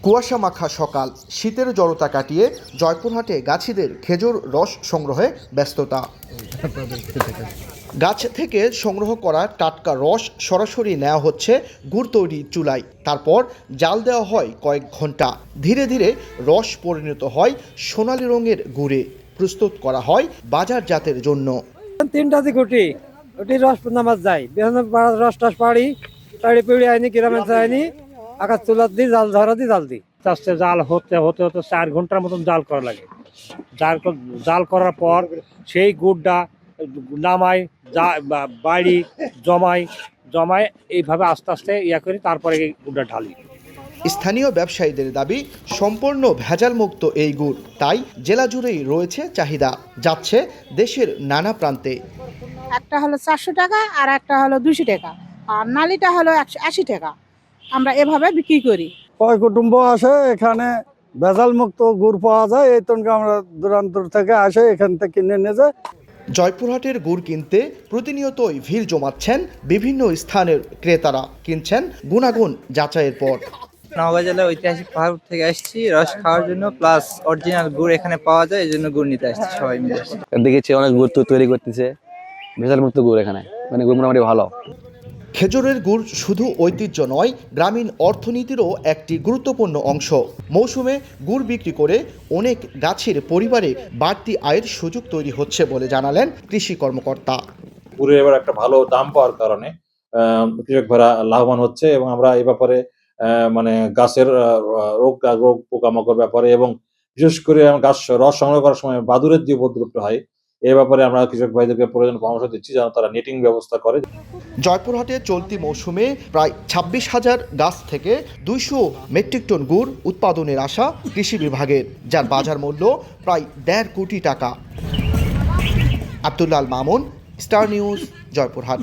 কুয়াশা মাখা সকাল, শীতের জড়তা কাটিয়ে জয়পুরহাটে গাছিদের খেজুর রস সংগ্রহে ব্যস্ততা। গাছ থেকে সংগ্রহ করা টাটকা রস সরাসরি নেওয়া হচ্ছে গুড় তৈরি চুলায়, তারপর জাল দেওয়া হয় কয়েক ঘন্টা। ধীরে ধীরে রস পরিণত হয় সোনালী রঙের গুড়ে, প্রস্তুত করা হয় বাজারজাতের জন্য। 3টা কোটি ওটি রস নামাজ যায় রস টস পাড়ি পিড়ি আইনি গ্রামে যায়নি আকাশ চুলার দিই জাল ধরা দিই জাল দিই আস্তে জাল হতে হতে হতে 4 ঘন্টার মতন জাল করা লাগে। জাল করার পর সেই গুড়টা নামাই বাড়ি জমায় এইভাবে আস্তে আস্তে ইয়া করি, তারপরে এই গুড়টা ঢালি। স্থানীয় ব্যবসায়ীদের দাবি সম্পূর্ণ ভেজালমুক্ত এই গুড়, তাই জেলা জুড়েই রয়েছে চাহিদা, যাচ্ছে দেশের নানা প্রান্তে। একটা হলো 400 টাকা আর একটা হলো 200 টাকা, আর নালিটা হলো 180 টাকা। আমরা এভাবে বিক্রি করি। কয় কুটুম্ব আসে এখানে, ভেজাল মুক্ত গুড় পাওয়া যায়, এই তনকে আমরা দূরান্তর থেকে আসে এখান থেকে কিনে নিয়ে যায়। জয়পুরহাটের গুড় কিনতে প্রতিনিয়তই ভিড় জমাচ্ছেন বিভিন্ন স্থানের ক্রেতারা, কিনছেন গুণাগুণ যাচাইয়ের পর। নওগাঁ জেলার ঐতিহাসিক পাহাড়পুর থেকে আসছি রস খাওয়ার জন্য, প্লাস অরিজিনাল গুড় এখানে পাওয়া যায়, এই জন্য গুড় নিতে আসছি সবাই মিলে। দেখেছি অনেক গুড় তৈরি করতেছে, ভেজাল মুক্ত গুড় এখানে, মানে গুড় মোটামুটি ভালো। খেজুরের গুড় শুধু ঐতিহ্য নয়, গ্রামীণ অর্থনীতিরও একটি গুরুত্বপূর্ণ অংশ। মৌসুমে গুড় বিক্রি করে অনেক গাছের পরিবারে বাড়তি আয়ের সুযোগ তৈরি হচ্ছে বলে জানালেন কৃষি কর্মকর্তা। গুড়ের এবার একটা ভালো দাম পাওয়ার কারণে কৃষক ভাইরা লাভবান হচ্ছে, এবং আমরা এই ব্যাপারে মানে গাছের রোগ পোকামাকড় ব্যাপারে, এবং বিশেষ করে গাছ রস সংগ্রহ করার সময় বাদুড়ের যে উপদ্রবটা হয়, এ ব্যাপারে আমরা কৃষক ভাইদেরকে প্রয়োজনীয় পরামর্শ দিচ্ছি যেন তারা নেটিং ব্যবস্থা করে। জয়পুরহাটে চলতি মৌসুমে প্রায় 26,000 গাছ থেকে 200 মেট্রিক টন গুড় উৎপাদনের আশা কৃষি বিভাগের, যার বাজার মূল্য প্রায় 1.5 কোটি টাকা। আব্দুল্লাল মামুন, স্টার নিউজ, জয়পুরহাট।